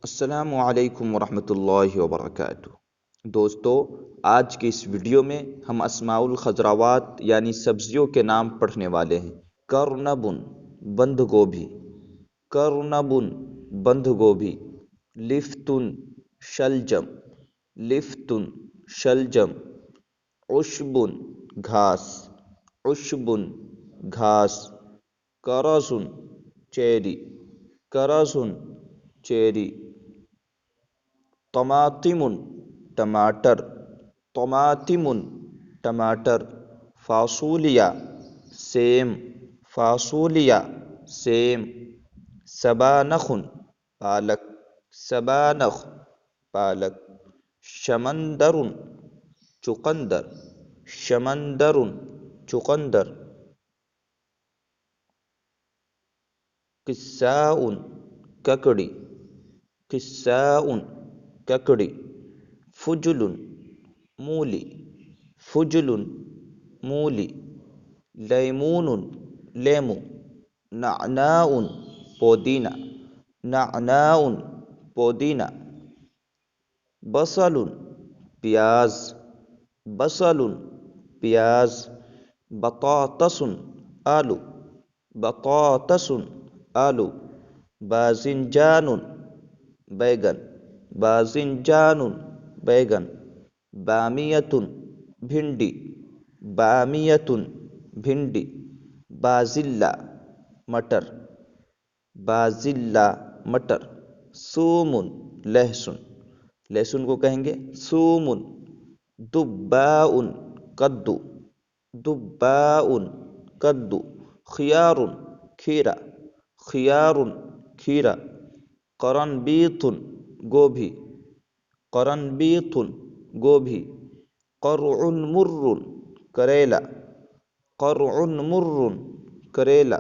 السلام علیکم ورحمۃ اللہ وبرکاتہ۔ دوستو، آج کے اس ویڈیو میں ہم اسماء الخضروات یعنی سبزیوں کے نام پڑھنے والے ہیں۔ کرنبن بند گوبھی، کرنبن بند گوبھی، لفتن شلجم، لفتن شلجم، عشبن گھاس، عشبن گھاس، کرزن چیری، کرزن چیری، طماطم ٹماٹر، طماطم ٹماٹر، فاصولیہ سیم، فاصولیہ سیم، سبانخ پالک، سبانخ پالک، شمندر چقندر، شمندر چقندر، قساء ککڑی، قساء ککڑی، فجل مولی، فجل مولی، لیمون لیمو، نعناع پودینہ، نعناع پودینہ، بصل پیاز، بصل پیاز، بطاطس آلو، بطاطس آلو، باذنجان بیگن، باذنجان بیگن، بامیۃ بھنڈی، بامیۃ بھنڈی، بازلہ مٹر، بازلہ مٹر، ثوم لہسن، لہسن کو کہیں گے ثوم، دباء کدو، دباء کدو، خیار کھیرا، خیار کھیرا، قرنبیط گوبھی، قرنبیط گوبھی، قرع مر کریلا، قرع مر کریلا،